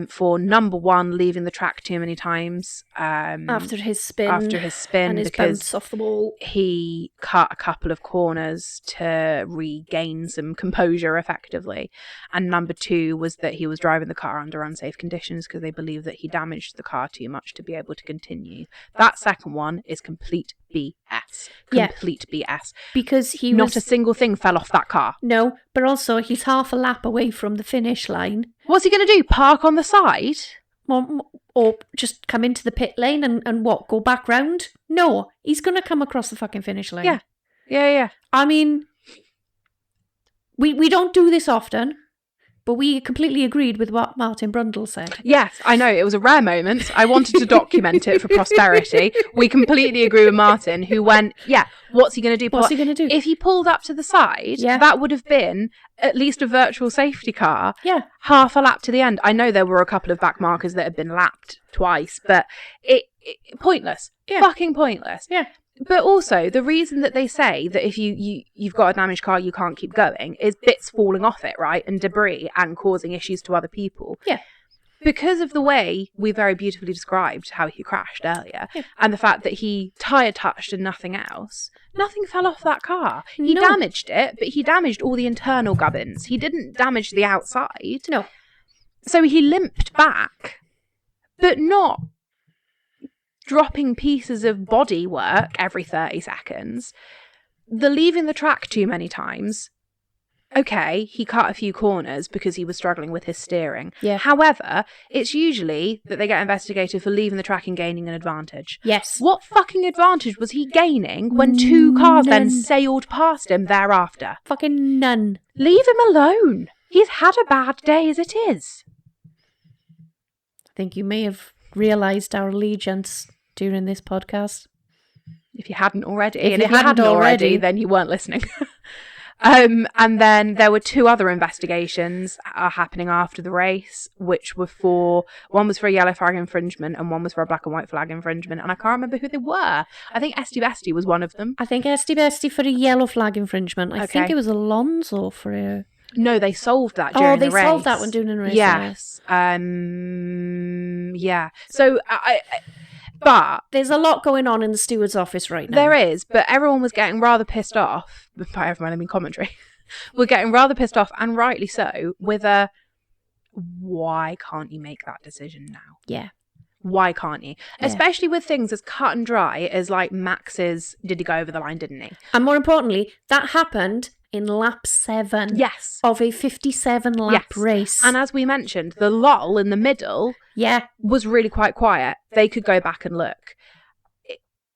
for number one, leaving the track too many times After his spin and his because bounce off the wall. he cut a couple of corners to regain some composure effectively. And number two was that he was driving the car under unsafe conditions because they believe that he damaged the car too much to be able to continue. That second one is complete BS. Complete BS. Because he Not a single thing fell off that car. No, but also he's half a lap away from the finish line. What's he going to do? Park on the side? Or just come into the pit lane and what, go back round? No, he's going to come across the fucking finish line. Yeah. I mean, we don't do this often, but we completely agreed with what Martin Brundle said. Yes, I know. It was a rare moment. I wanted to document it for posterity. We completely agree with Martin, who went, what's he going to do? What's he going to do? If he pulled up to the side, that would have been at least a virtual safety car. Half a lap to the end. I know there were a couple of back markers that had been lapped twice, but it pointless. Fucking pointless. But also, the reason that they say that if you've got a damaged car, you can't keep going is bits falling off it, right? And debris and causing issues to other people. Because of the way we very beautifully described how he crashed earlier and the fact that he tyre touched and nothing else, nothing fell off that car. He damaged it, but he damaged all the internal gubbins. He didn't damage the outside. No. So he limped back, but not dropping pieces of body work every 30 seconds. The leaving the track too many times. Okay, he cut a few corners because he was struggling with his steering. However, it's usually that they get investigated for leaving the track and gaining an advantage. Yes. What fucking advantage was he gaining when two cars then sailed past him thereafter? Fucking none. Leave him alone. He's had a bad day as it is. I think you may have realised our allegiance during this podcast. If you hadn't already. If and you if you hadn't hadn't already, then you weren't listening. And then there were two other investigations happening after the race, which were one was for a yellow flag infringement and one was for a black and white flag infringement. And I can't remember who they were. I think Esti Besti was one of them. I think Esti Besti for a yellow flag infringement. I think it was Alonso for a... No, they solved that during the race. Oh, they solved that one during the race. Yes. So but there's a lot going on in the steward's office right now. There is, but everyone was getting rather pissed off. By everyone, I mean commentary. We're getting rather pissed off, and rightly so, with why can't you make that decision now? Yeah. Why can't you? Yeah. Especially with things as cut and dry as like Max's, did he go over the line, didn't he? And more importantly, that happened in lap 7 of a 57-lap race. And as we mentioned, the lull in the middle was really quite quiet. They could go back and look.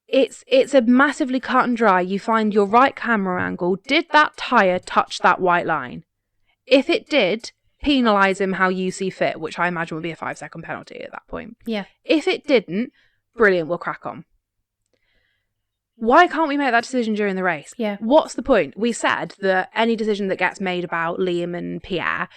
It's a massively cut and dry. You find your right camera angle. Did that tyre touch that white line? If it did, penalise him how you see fit, which I imagine would be a 5-second penalty at that point. Yeah. If it didn't, brilliant, we'll crack on. Why can't we make that decision during the race? Yeah. What's the point? We said that any decision that gets made about Liam and Pierre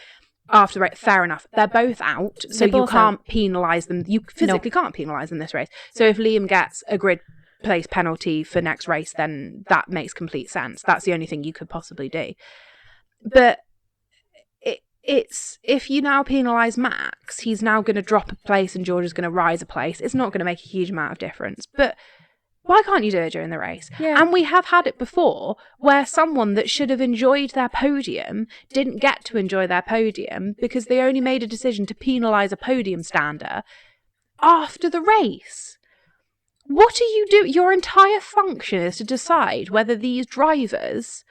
after the race, fair enough. They're both out, so you can't penalise them. You physically can't penalise them this race. So if Liam gets a grid place penalty for next race, then that makes complete sense. That's the only thing you could possibly do. But it's if you now penalise Max, he's now going to drop a place and George is going to rise a place. It's not going to make a huge amount of difference. But why can't you do it during the race? Yeah. And we have had it before where someone that should have enjoyed their podium didn't get to enjoy their podium because they only made a decision to penalise a podium stander after the race. What do you do? Your entire function is to decide whether these drivers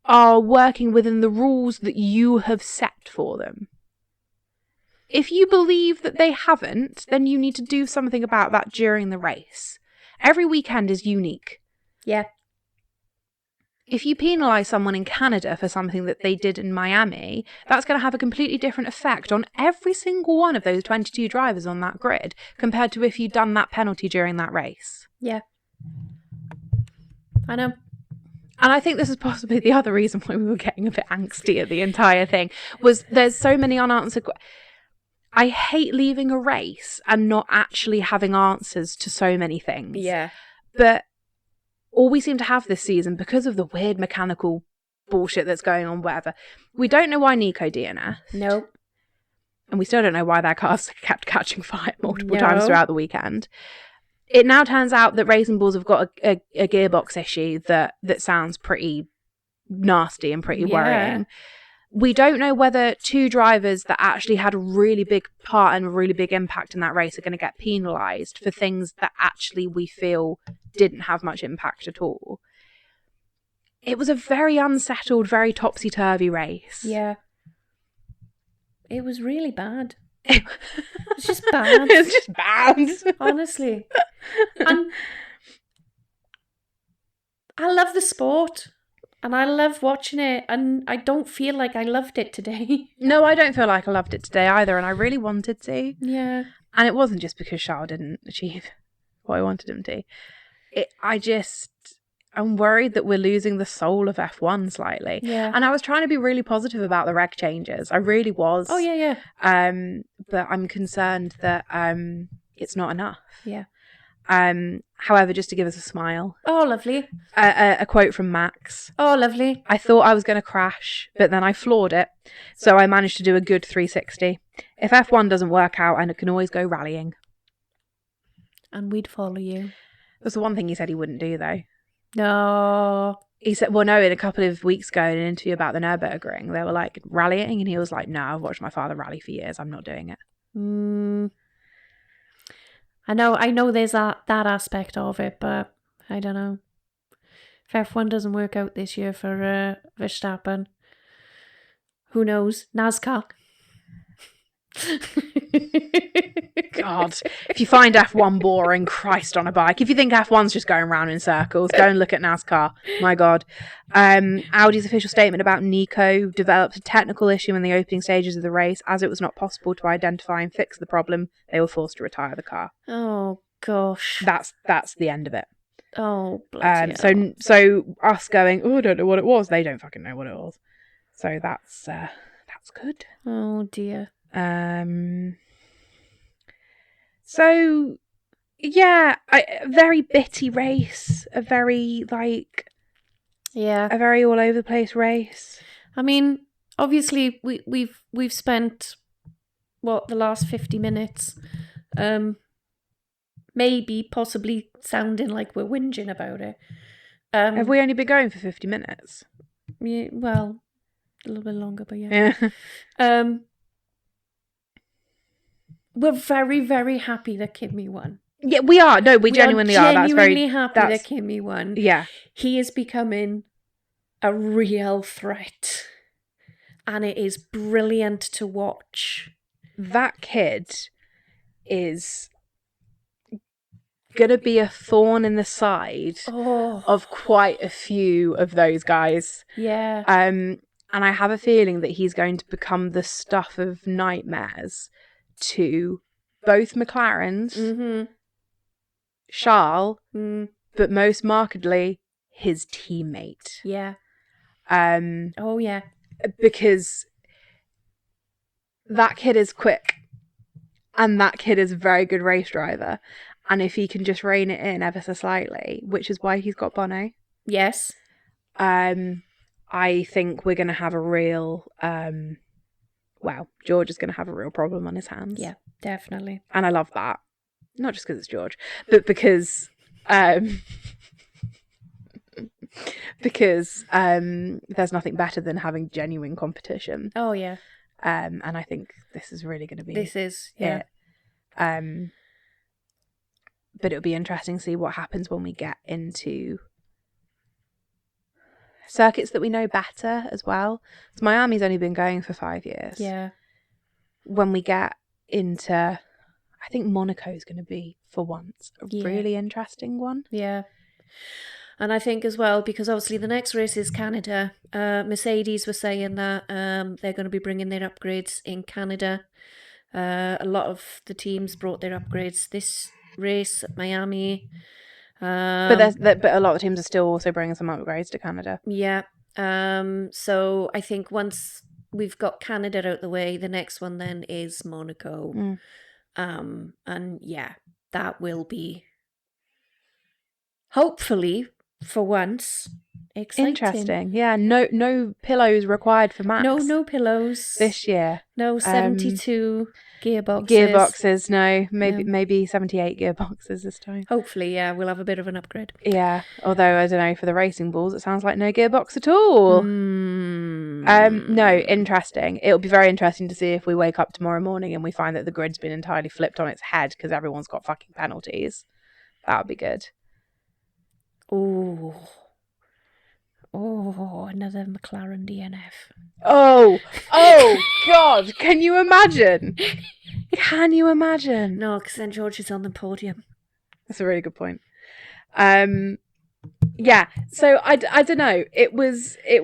are working within the rules that you have set for them. If you believe that they haven't, then you need to do something about that during the race. Every weekend is unique. Yeah. If you penalise someone in Canada for something that they did in Miami, that's going to have a completely different effect on every single one of those 22 drivers on that grid compared to if you'd done that penalty during that race. Yeah. I know. And I think this is possibly the other reason why we were getting a bit angsty at the entire thing, was there's so many unanswered I hate leaving a race and not actually having answers to so many things. Yeah. But all we seem to have this season, because of the weird mechanical bullshit that's going on, whatever, we don't know why Nico DNF. Nope. And we still don't know why their cars kept catching fire multiple times throughout the weekend. It now turns out that Racing Bulls have got a gearbox issue that sounds pretty nasty and pretty worrying. We don't know whether two drivers that actually had a really big part and a really big impact in that race are going to get penalised for things that actually we feel didn't have much impact at all. It was a very unsettled, very topsy-turvy race. Yeah. It was really bad. It's just bad. It's just bad. Honestly. And I love the sport. And I love watching it, and I don't feel like I loved it today. No, I don't feel like I loved it today either, and I really wanted to. Yeah. And it wasn't just because Charles didn't achieve what I wanted him to. I'm worried that we're losing the soul of F1 slightly. Yeah. And I was trying to be really positive about the reg changes. I really was. Oh, yeah. But I'm concerned that it's not enough. Yeah. However, just to give us a smile. Oh, lovely. A quote from Max. Oh, lovely. I thought I was going to crash, but then I floored it. So I managed to do a good 360. If F1 doesn't work out, I can always go rallying. And we'd follow you. That's the one thing he said he wouldn't do, though. No. He said, well, no, in a couple of weeks ago, in an interview about the Nürburgring, they were like rallying, and he was like, no, I've watched my father rally for years. I'm not doing it. I know there's that aspect of it, but I don't know. If F1 doesn't work out this year for Verstappen, who knows? NASCAR. God, if you find F1 boring, Christ on a bike. If you think F1's just going around in circles, go and look at NASCAR. My God. Audi's official statement about Nico developed a technical issue in the opening stages of the race. As it was not possible to identify and fix the problem, they were forced to retire the car. Oh, gosh. That's the end of it. Oh, bloody hell. So us going, oh, I don't know what it was. They don't fucking know what it was. So that's good. Oh, dear. So yeah, a very bitty race, a very a very all over the place race. I mean, obviously we've spent the last 50 minutes maybe possibly sounding like we're whinging about it. Have we only been going for 50 minutes? Yeah, well, a little bit longer, but yeah. We're very, very happy that Kimi won. Yeah, we are. No, we genuinely are. That's very happy that Kimi won. Yeah. He is becoming a real threat. And it is brilliant to watch. That kid is going to be a thorn in the side of quite a few of those guys. Yeah. And I have a feeling that he's going to become the stuff of nightmares to both McLarens, Charles, but most markedly his teammate. Yeah. Oh yeah. Because that kid is quick, and that kid is a very good race driver, and if he can just rein it in ever so slightly, which is why he's got Bono. Yes. I think we're going to have a real George is going to have a real problem on his hands. Yeah, definitely. And I love that. Not just because it's George, but because there's nothing better than having genuine competition. Oh, yeah. And I think this is really going to be yeah. it. But it'll be interesting to see what happens when we get into circuits that we know better as well. So Miami's only been going for 5 years. Yeah. When we get into, I think Monaco's going to be, for once, a really interesting one. Yeah. And I think as well, because obviously the next race is Canada, Mercedes were saying that they're going to be bringing their upgrades in Canada. A lot of the teams brought their upgrades this race at Miami. But a lot of teams are still also bringing some upgrades to Canada. Yeah. So I think once we've got Canada out the way, the next one then is Monaco. And yeah, that will be hopefully for once exciting. Interesting. Yeah, no pillows required for Max. No pillows this year. No 72 gearboxes. Gearboxes, no. Maybe 78 gearboxes this time. Hopefully, yeah, we'll have a bit of an upgrade. Yeah, although I don't know, for the racing balls, it sounds like no gearbox at all. No, interesting. It'll be very interesting to see if we wake up tomorrow morning and we find that the grid's been entirely flipped on its head because everyone's got fucking penalties. That would be good. Oh, another McLaren DNF. Oh God! Can you imagine? No, because then George is on the podium. That's a really good point. Yeah. So I don't know. It was a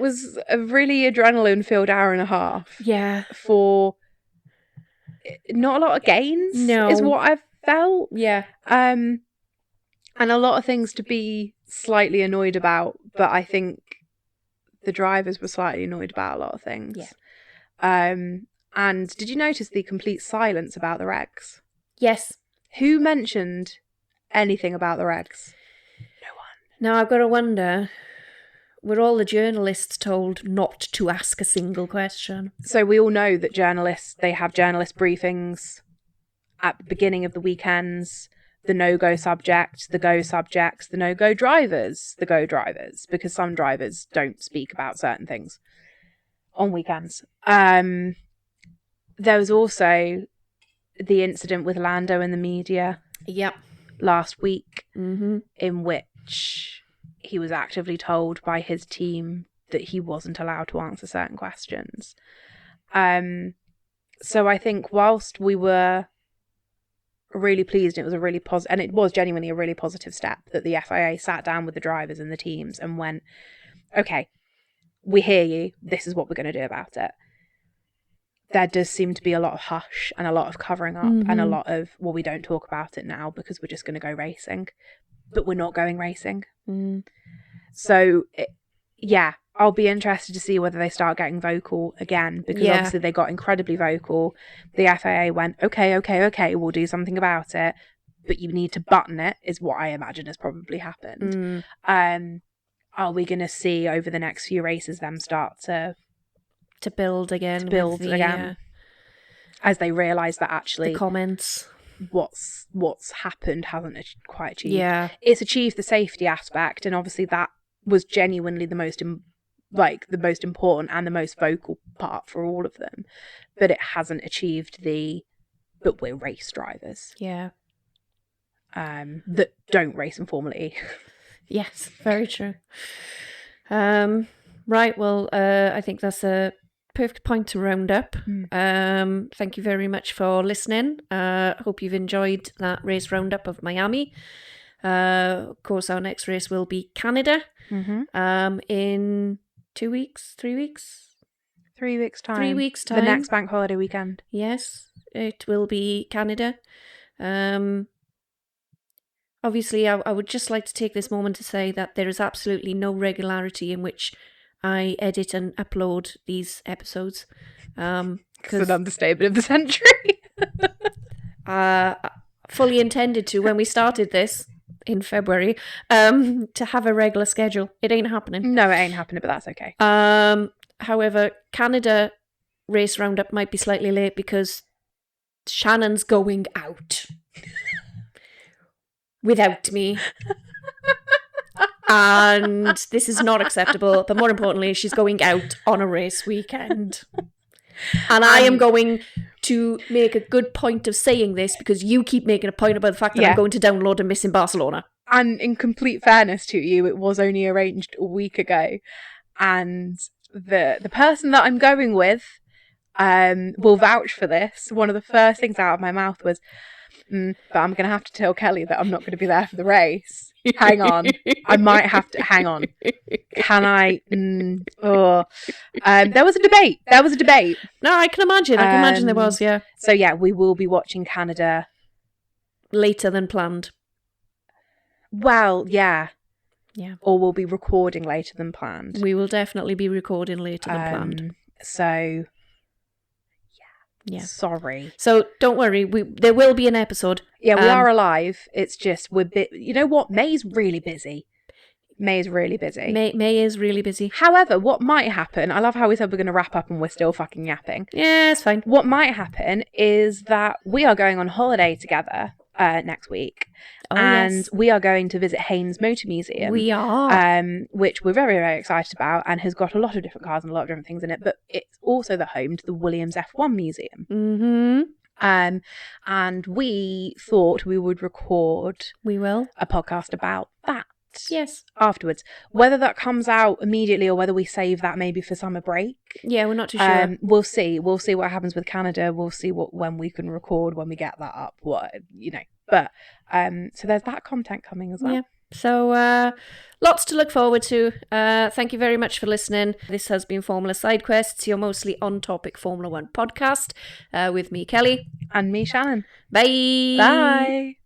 really adrenaline-filled hour and a half. Yeah. For not a lot of gains. No. Is what I've felt. Yeah. And a lot of things to be slightly annoyed about, but I think the drivers were slightly annoyed about a lot of things. Yeah. And did you notice the complete silence about the regs? Yes. Who mentioned anything about the regs? No one. Now I've got to wonder, were all the journalists told not to ask a single question? So we all know that they have journalist briefings at the beginning of the weekends. The no-go subject, the go subjects, the no-go drivers, the go drivers, because some drivers don't speak about certain things on weekends. There was also the incident with Lando in the media. Yep. Last week, in which he was actively told by his team that he wasn't allowed to answer certain questions. So I think whilst we were really pleased, it was a really positive, and it was genuinely a really positive step that the FIA sat down with the drivers and the teams and went, okay, we hear you, this is what we're going to do about it. There does seem to be a lot of hush and a lot of covering up and a lot of, well, we don't talk about it now because we're just going to go racing, but we're not going racing. So yeah, I'll be interested to see whether they start getting vocal again, because obviously they got incredibly vocal. The FAA went, okay, we'll do something about it, but you need to button it, is what I imagine has probably happened. Are we going to see over the next few races them start to build again? As they realise that actually the comments, what's happened hasn't quite achieved. Yeah, it's achieved the safety aspect, and obviously that was genuinely the most important and the most vocal part for all of them, but it hasn't achieved but we're race drivers. Yeah. That don't race in Formula E. Yes, very true. Right, well, I think that's a perfect point to round up. Thank you very much for listening. Hope you've enjoyed that race roundup of Miami. Of course, our next race will be Canada in 2 weeks, 3 weeks? 3 weeks' time. 3 weeks' time. The next bank holiday weekend. Yes, it will be Canada. Obviously, I would just like to take this moment to say that there is absolutely no regularity in which I edit and upload these episodes. It's an understatement of the century. Fully intended to, when we started this in February, to have a regular schedule. It ain't happening. No, it ain't happening, but that's okay. However, Canada race roundup might be slightly late because Shannon's going out without me. And this is not acceptable, but more importantly, she's going out on a race weekend. And I am going to make a good point of saying this because you keep making a point about the fact that I'm going to download and miss in Barcelona. And in complete fairness to you, it was only arranged a week ago. and the person that I'm going with will vouch for this. One of the first things out of my mouth was, but I'm going to have to tell Kelly that I'm not going to be there for the race. Hang on. I might have to, hang on. Can I? There was a debate. No, I can imagine. I can imagine there was, yeah. So yeah, we will be watching Canada. Later than planned. Well, yeah. Yeah. Or we'll be recording later than planned. We will definitely be recording later than planned. So, yeah. Sorry. So don't worry, there will be an episode. Yeah, we are alive. It's just you know what? May's really busy. May is really busy. However, what might happen, I love how we said we're going to wrap up and we're still fucking yapping. Yeah, it's fine. What might happen is that we are going on holiday together next week. Yes. We are going to visit Haynes Motor Museum. We are. Which we're very, very excited about and has got a lot of different cars and a lot of different things in it. But it's also the home to the Williams F1 Museum. Mm-hmm. And we thought we would record a podcast about that. Yes. Afterwards. Whether that comes out immediately or whether we save that maybe for summer break. Yeah, we're not too sure. We'll see. We'll see what happens with Canada. We'll see when we can record, when we get that up, But so there's that content coming as well. Yeah. So lots to look forward to. Thank you very much for listening. This has been Formula SideQuests, your mostly on-topic Formula 1 podcast with me, Kelly. And me, Shannon. Bye. Bye.